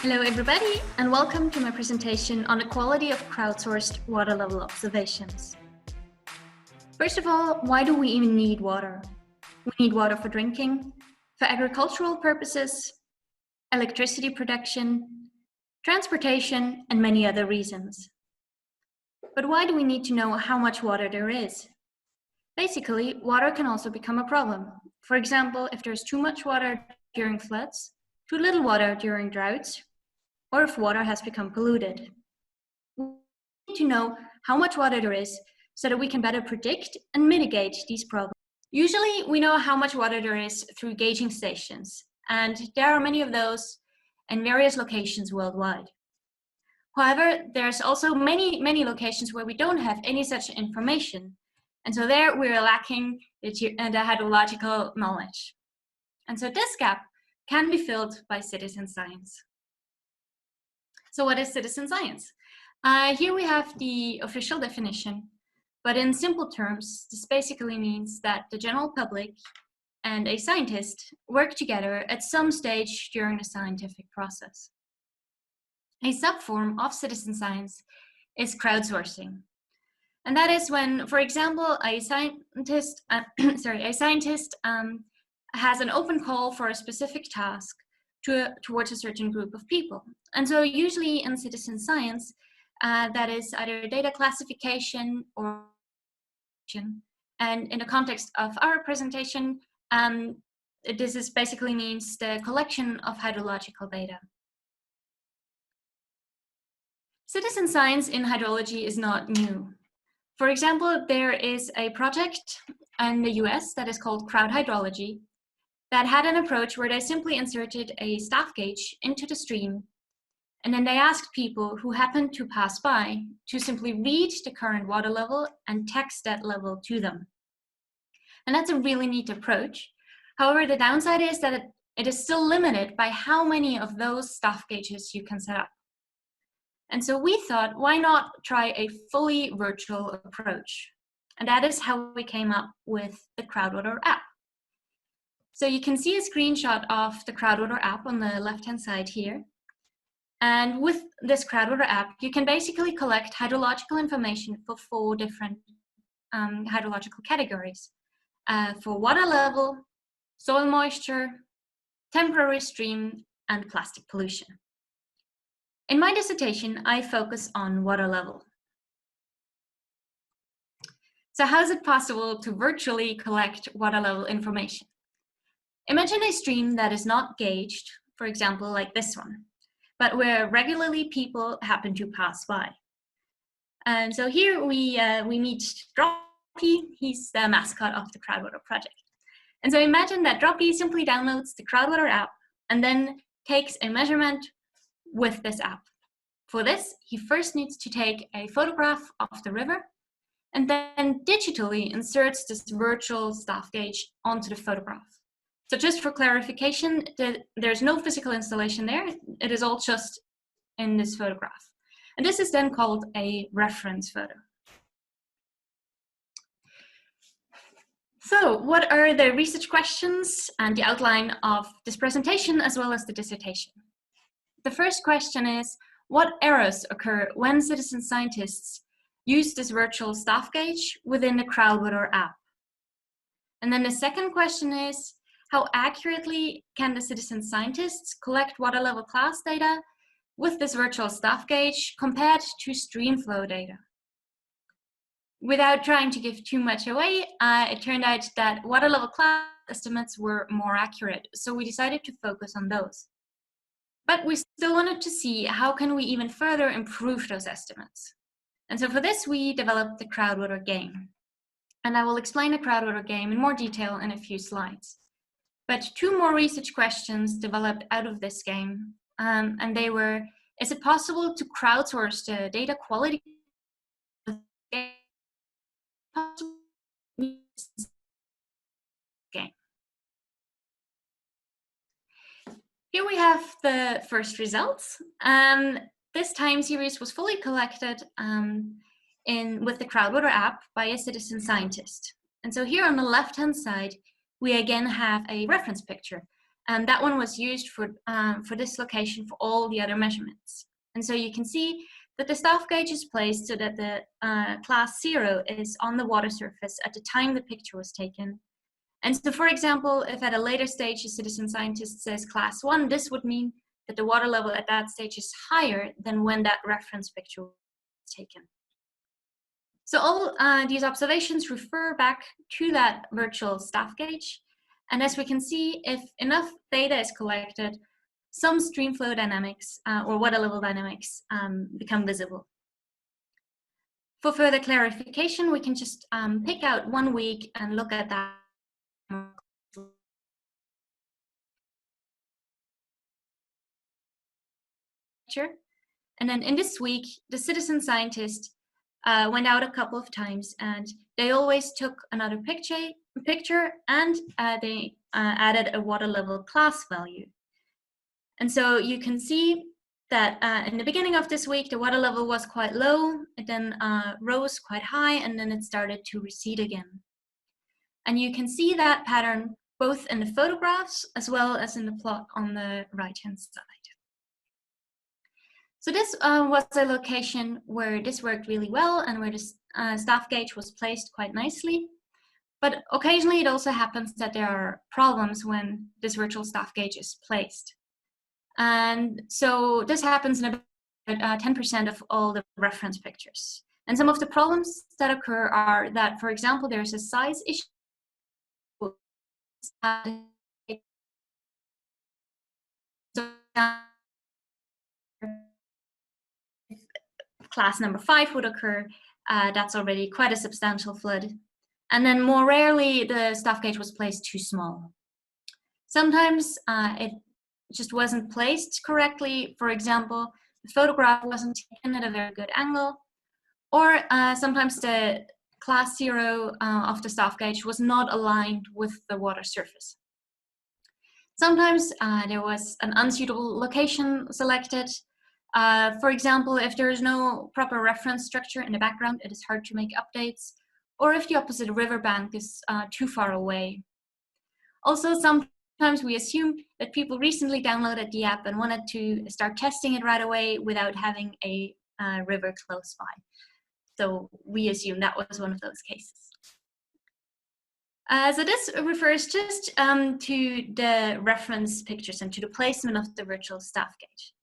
Hello everybody, and welcome to my presentation on the quality of crowdsourced water level observations. First of all, why do we even need water? We need water for drinking, for agricultural purposes, electricity production, transportation, and many other reasons. But why do we need to know how much water there is? Basically, water can also become a problem. For example, if there's too much water during floods, too little water during droughts, or if water has become polluted. We need to know how much water there is so that we can better predict and mitigate these problems. Usually, we know how much water there is through gauging stations, and there are many of those in various locations worldwide. However, there's also many locations where we don't have any such information, and so there we're lacking the hydrological knowledge. And so this gap can be filled by citizen science. So what is citizen science? Here we have the official definition, but in simple terms, this basically means that the general public and a scientist work together at some stage during the scientific process. A subform of citizen science is crowdsourcing. And that is when, for example, a scientist has an open call for a specific task towards a certain group of people. And so usually in citizen science, that is either data classification or, and in the context of our presentation, this basically means the collection of hydrological data. Citizen science in hydrology is not new. For example, there is a project in the US that is called Hydrology that had an approach where they simply inserted a staff gauge into the stream, and then they asked people who happened to pass by to simply read the current water level and text that level to them. And that's a really neat approach. However, the downside is that it is still limited by how many of those staff gauges you can set up. And so we thought, why not try a fully virtual approach? And that is how we came up with the CrowdWater app. So you can see a screenshot of the CrowdWater app on the left-hand side here. And with this CrowdWater app, you can basically collect hydrological information for 4 different hydrological categories. For water level, soil moisture, temporary stream, and plastic pollution. In my dissertation, I focus on water level. So how is it possible to virtually collect water level information? Imagine a stream that is not gauged, for example, like this one, but where regularly people happen to pass by. And so here we meet Droppy. He's the mascot of the CrowdWater project. And so imagine that Droppy simply downloads the CrowdWater app and then takes a measurement with this app. For this, he first needs to take a photograph of the river and then digitally inserts this virtual staff gauge onto the photograph. So just for clarification, there's no physical installation there. It is all just in this photograph. And this is then called a reference photo. So what are the research questions and the outline of this presentation as well as the dissertation? The first question is, what errors occur when citizen scientists use this virtual staff gauge within the CrowdWater app? And then the second question is, how accurately can the citizen scientists collect water level class data with this virtual staff gauge compared to streamflow data? Without trying to give too much away, it turned out that water level class estimates were more accurate, so we decided to focus on those. But we still wanted to see how can we even further improve those estimates. And so for this, we developed the CrowdWater game. And I will explain the CrowdWater game in more detail in a few slides. But 2 more research questions developed out of this game, and they were, is it possible to crowdsource the data quality game? Here we have the first results. This time series was fully collected with the CrowdWater app by a citizen scientist. And so here on the left-hand side, we again have a reference picture. And that one was used for this location for all the other measurements. And so you can see that the staff gauge is placed so that the class 0 is on the water surface at the time the picture was taken. And so, for example, if at a later stage a citizen scientist says class 1, this would mean that the water level at that stage is higher than when that reference picture was taken. So all these observations refer back to that virtual staff gauge. And as we can see, if enough data is collected, some streamflow dynamics or water level dynamics become visible. For further clarification, we can just pick out 1 week and look at that. And then in this week, the citizen scientist went out a couple of times, and they always took another picture and they added a water level class value. And so you can see that in the beginning of this week, the water level was quite low, it then rose quite high, and then it started to recede again. And you can see that pattern both in the photographs as well as in the plot on the right-hand side. So this was a location where this worked really well and where the staff gauge was placed quite nicely. But occasionally it also happens that there are problems when this virtual staff gauge is placed. And so this happens in about 10% of all the reference pictures. And some of the problems that occur are that, for example, there's a size issue. Class number 5 would occur, that's already quite a substantial flood. And then more rarely, the staff gauge was placed too small. Sometimes it just wasn't placed correctly. For example, the photograph wasn't taken at a very good angle, or sometimes the class 0 of the staff gauge was not aligned with the water surface. Sometimes there was an unsuitable location selected. For example, if there is no proper reference structure in the background, it is hard to make updates, or if the opposite riverbank is too far away. Also, sometimes we assume that people recently downloaded the app and wanted to start testing it right away without having a river close by. So we assume that was one of those cases. So this refers just to the reference pictures and to the placement of the virtual staff gauge.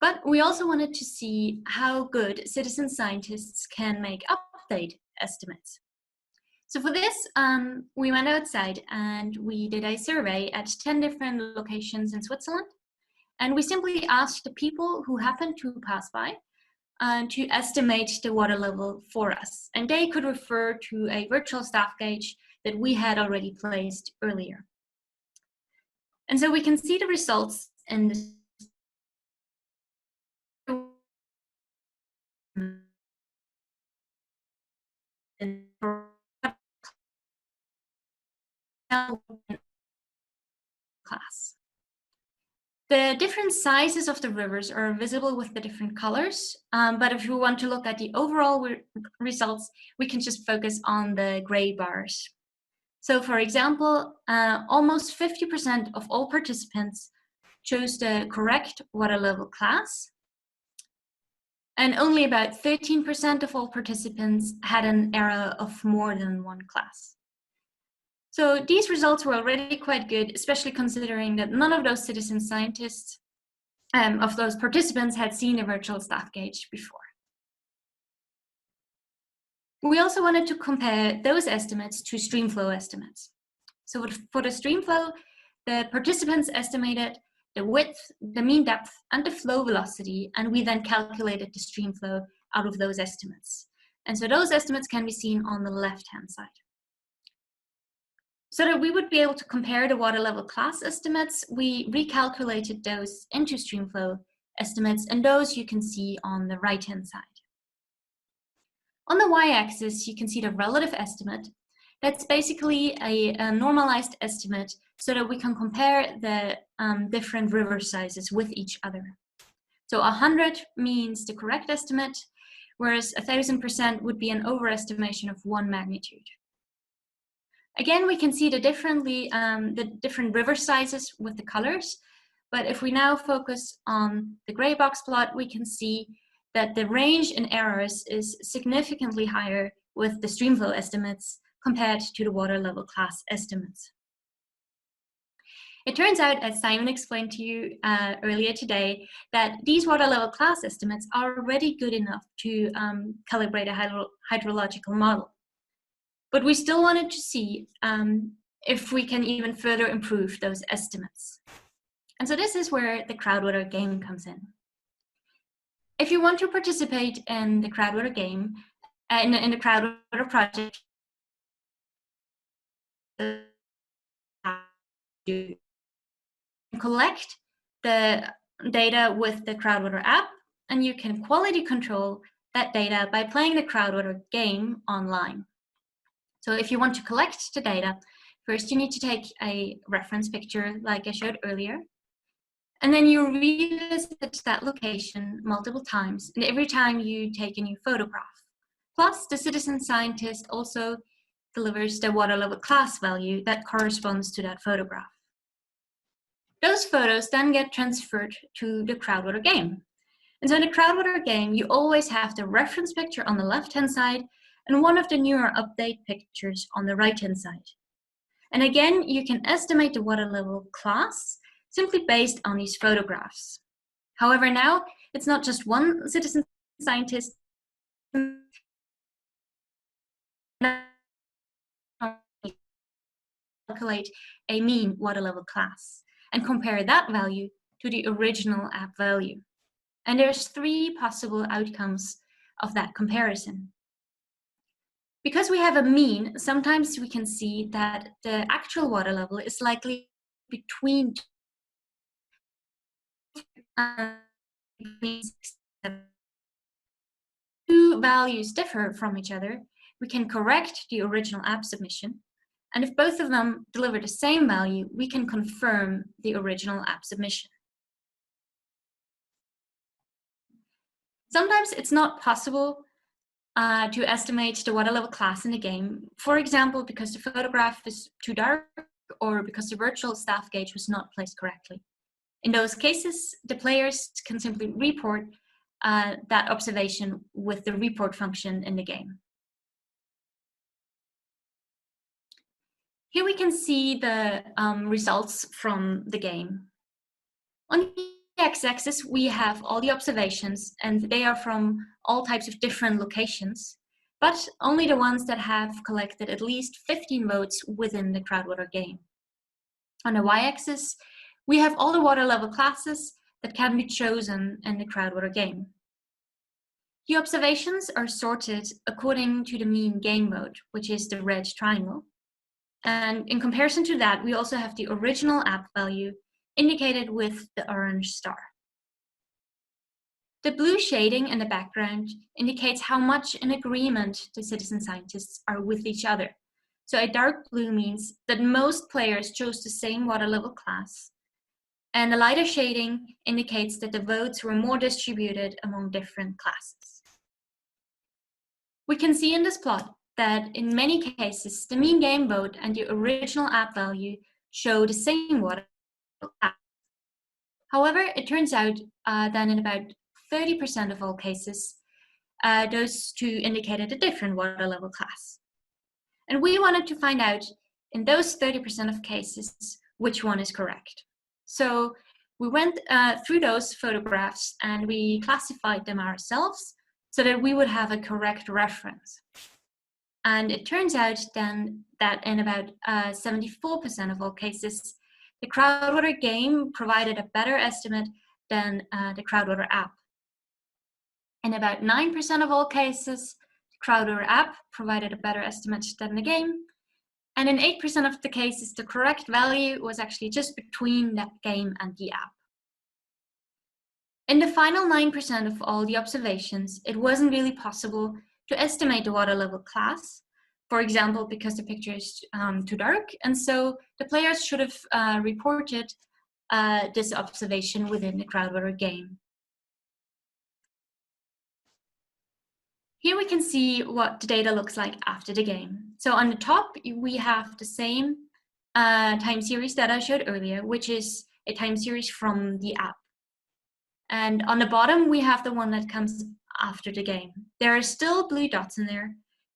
But we also wanted to see how good citizen scientists can make update estimates. So for this, we went outside and we did a survey at 10 different locations in Switzerland. And we simply asked the people who happened to pass by to estimate the water level for us. And they could refer to a virtual staff gauge that we had already placed earlier. And so we can see the results in this. Class. The different sizes of the rivers are visible with the different colors, but if we want to look at the overall results, we can just focus on the gray bars. So for example, almost 50% of all participants chose the correct water level class, and only about 13% of all participants had an error of more than one class. So these results were already quite good, especially considering that none of those citizen scientists, of those participants, had seen a virtual staff gauge before. We also wanted to compare those estimates to streamflow estimates. So for the streamflow, the participants estimated the width, the mean depth, and the flow velocity, and we then calculated the streamflow out of those estimates. And so those estimates can be seen on the left-hand side. So that we would be able to compare the water level class estimates, we recalculated those into streamflow estimates, and those you can see on the right-hand side. On the y-axis, you can see the relative estimate. That's basically a normalized estimate so that we can compare the different river sizes with each other. So 100 means the correct estimate, whereas 1000% would be an overestimation of 1 magnitude. Again, we can see the different river sizes with the colors, but if we now focus on the gray box plot, we can see that the range in errors is significantly higher with the streamflow estimates compared to the water level class estimates. It turns out, as Simon explained to you earlier today, that these water level class estimates are already good enough to calibrate a hydrological model. But we still wanted to see if we can even further improve those estimates. And so this is where the CrowdWater game comes in. If you want to participate in the CrowdWater game, in the CrowdWater project, you collect the data with the CrowdWater app, and you can quality control that data by playing the CrowdWater game online. So if you want to collect the data, first you need to take a reference picture like I showed earlier, and then you revisit that location multiple times, and every time you take a new photograph. Plus, the citizen scientist also delivers the water level class value that corresponds to that photograph. Those photos then get transferred to the CrowdWater game. And so in the CrowdWater game, you always have the reference picture on the left-hand side and one of the newer update pictures on the right-hand side. And again, you can estimate the water level class simply based on these photographs. However, now it's not just one citizen scientist calculate a mean water level class and compare that value to the original app value. And there's 3 possible outcomes of that comparison. Because we have a mean, sometimes we can see that the actual water level is likely between two values differ from each other. We can correct the original app submission, and if both of them deliver the same value, we can confirm the original app submission. Sometimes it's not possible to estimate the water level class in the game, for example, because the photograph is too dark or because the virtual staff gauge was not placed correctly. In those cases, the players can simply report that observation with the report function in the game. Here we can see the results from the game. On the x-axis, we have all the observations, and they are from all types of different locations, but only the ones that have collected at least 15 votes within the CrowdWater game. On the y-axis, we have all the water level classes that can be chosen in the CrowdWater game. The observations are sorted according to the mean game vote, which is the red triangle. And in comparison to that, we also have the original app value indicated with the orange star. The blue shading in the background indicates how much in agreement the citizen scientists are with each other. So a dark blue means that most players chose the same water level class, and the lighter shading indicates that the votes were more distributed among different classes. We can see in this plot that in many cases, the mean game vote and the original app value show the same water level class. However, it turns out that in about 30% of all cases, those two indicated a different water level class. And we wanted to find out in those 30% of cases, which one is correct. So we went through those photographs and we classified them ourselves so that we would have a correct reference. And it turns out then that in about 74% of all cases, the CrowdWater game provided a better estimate than the CrowdWater app. In about 9% of all cases, the CrowdWater app provided a better estimate than the game. And in 8% of the cases, the correct value was actually just between that game and the app. In the final 9% of all the observations, it wasn't really possible to estimate the water level class, for example, because the picture is too dark, and so the players should have reported this observation within the CrowdWater game. Here we can see what the data looks like after the game. So on the top, we have the same time series that I showed earlier, which is a time series from the app. And on the bottom, we have the one that comes after the game. There are still blue dots in there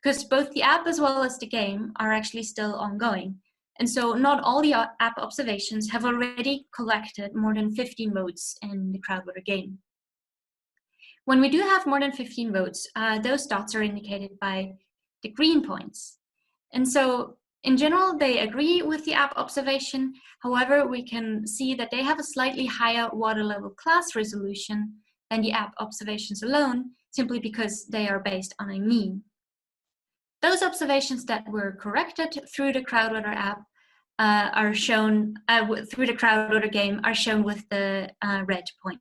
because both the app as well as the game are actually still ongoing. And so not all the app observations have already collected more than 15 votes in the CrowdWater game. When we do have more than 15 votes, those dots are indicated by the green points. And so in general, they agree with the app observation. However, we can see that they have a slightly higher water level class resolution than the app observations alone, simply because they are based on a mean. Those observations that were corrected through the CrowdWater app are shown, through the CrowdWater game, are shown with the red points.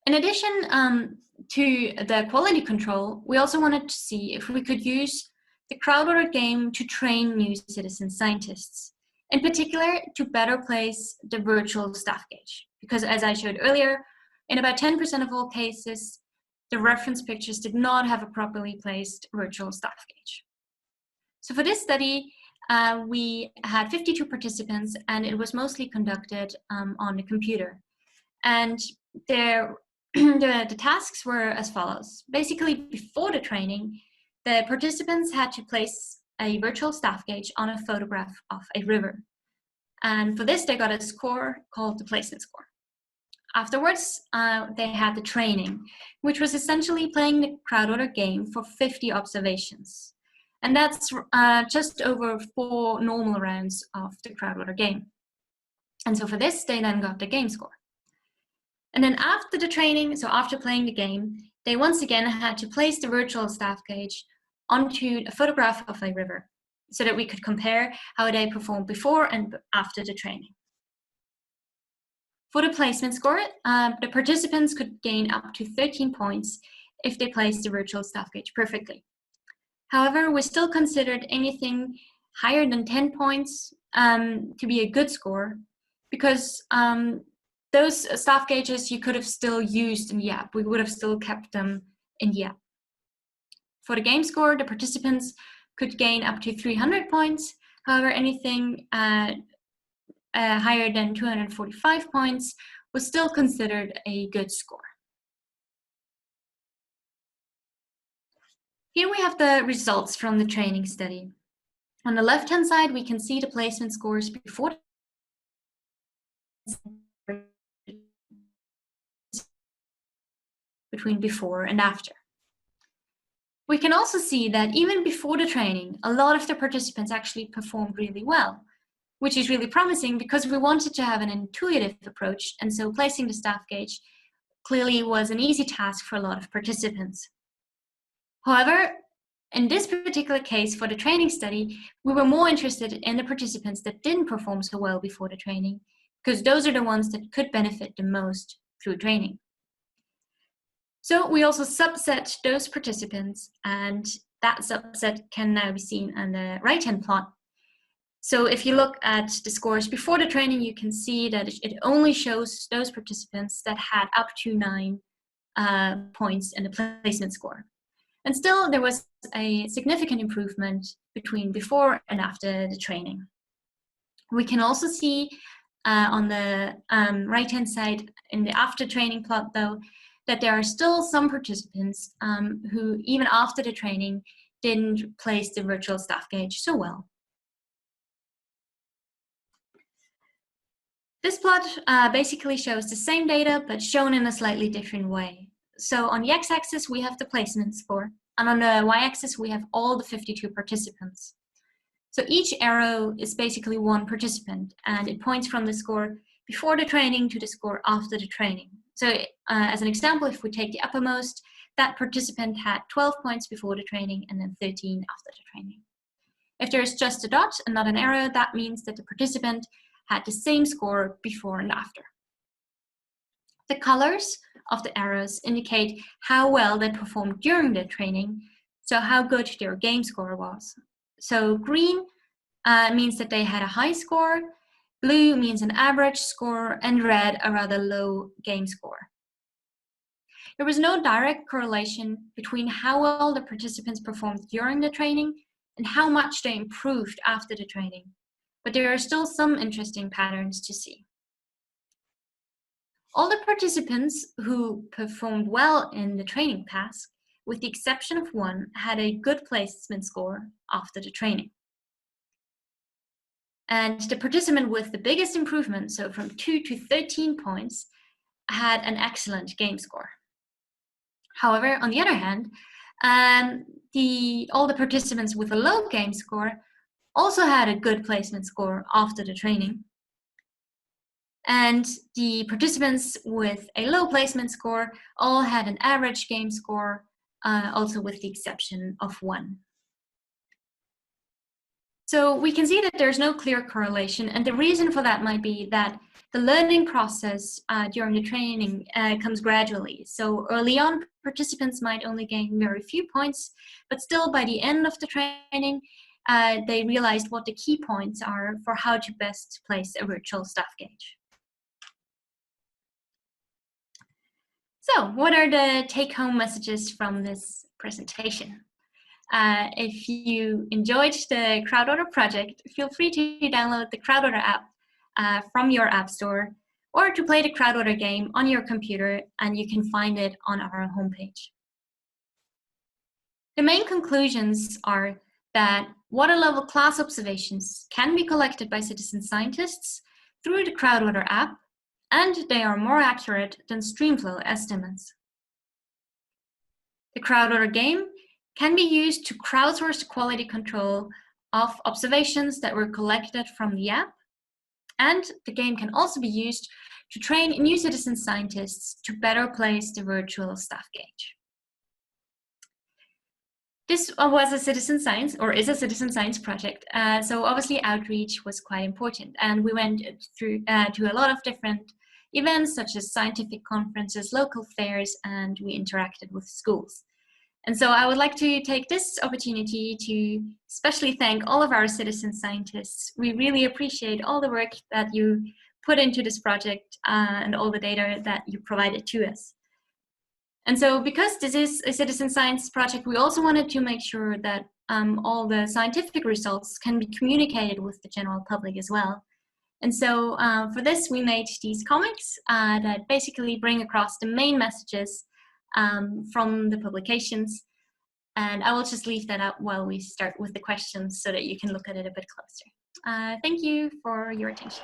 In addition to the quality control, we also wanted to see if we could use the CrowdWater game to train new citizen scientists, in particular to better place the virtual staff gauge. Because as I showed earlier, in about 10% of all cases, the reference pictures did not have a properly placed virtual staff gauge. So for this study, we had 52 participants, and it was mostly conducted on the computer. And the tasks were as follows. Basically, before the training, the participants had to place a virtual staff gauge on a photograph of a river. And for this, they got a score called the placement score. Afterwards, they had the training, which was essentially playing the CrowdWater game for 50 observations. And that's just over 4 normal rounds of the CrowdWater game. And so for this, they then got the game score. And then after the training, so after playing the game, they once again had to place the virtual staff gauge onto a photograph of a river so that we could compare how they performed before and after the training. For the placement score, the participants could gain up to 13 points if they placed the virtual staff gauge perfectly. However, we still considered anything higher than 10 points to be a good score because those staff gauges you could have still used in the app. We would have still kept them in the app. For the game score, the participants could gain up to 300 points. However, anything higher than 245 points was still considered a good score. Here we have the results from the training study. On the left-hand side, we can see the placement scores before between before and after. We can also see that even before the training, a lot of the participants actually performed really well, which is really promising because we wanted to have an intuitive approach, and so placing the staff gauge clearly was an easy task for a lot of participants. However, in this particular case for the training study, we were more interested in the participants that didn't perform so well before the training, because those are the ones that could benefit the most through training. So we also subset those participants, and that subset can now be seen on the right-hand plot. So if you look at the scores before the training, you can see that it only shows those participants that had up to 9 points in the placement score. And still, there was a significant improvement between before and after the training. We can also see on the right-hand side in the after training plot, though, that there are still some participants who, even after the training, didn't place the virtual staff gauge so well. This plot basically shows the same data, but shown in a slightly different way. So on the x-axis, we have the placement score, and on the y-axis, we have all the 52 participants. So each arrow is basically one participant, and it points from the score before the training to the score after the training. So as an example, if we take the uppermost, that participant had 12 points before the training and then 13 after the training. If there's just a dot and not an arrow, that means that the participant had the same score before and after. The colors of the arrows indicate how well they performed during the training, so how good their game score was. So green means that they had a high score, blue means an average score, and red a rather low game score. There was no direct correlation between how well the participants performed during the training and how much they improved after the training, but there are still some interesting patterns to see. All the participants who performed well in the training task, with the exception of one, had a good placement score after the training. And the participant with the biggest improvement, so from 2 to 13 points, had an excellent game score. However, on the other hand, all the participants with a low game score also had a good placement score after the training. And the participants with a low placement score all had an average game score, also with the exception of one. So we can see that there's no clear correlation, and the reason for that might be that the learning process during the training comes gradually. So early on, participants might only gain very few points, but still by the end of the training, they realized what the key points are for how to best place a virtual staff gauge. So what are the take-home messages from this presentation? If you enjoyed the CrowdWater project, feel free to download the CrowdWater app from your app store, or to play the CrowdWater game on your computer, and you can find it on our homepage. The main conclusions are that water level class observations can be collected by citizen scientists through the CrowdWater app, and they are more accurate than streamflow estimates. The CrowdWater game can be used to crowdsource quality control of observations that were collected from the app, and the game can also be used to train new citizen scientists to better place the virtual staff gauge. This was a citizen science, or is a citizen science project, so obviously outreach was quite important, and we went through to a lot of different events such as scientific conferences, local fairs, and we interacted with schools. And so I would like to take this opportunity to especially thank all of our citizen scientists. We really appreciate all the work that you put into this project and all the data that you provided to us. And so because this is a citizen science project, we also wanted to make sure that all the scientific results can be communicated with the general public as well. And so for this, we made these comics that basically bring across the main messages from the publications. And I will just leave that up while we start with the questions so that you can look at it a bit closer. Thank you for your attention.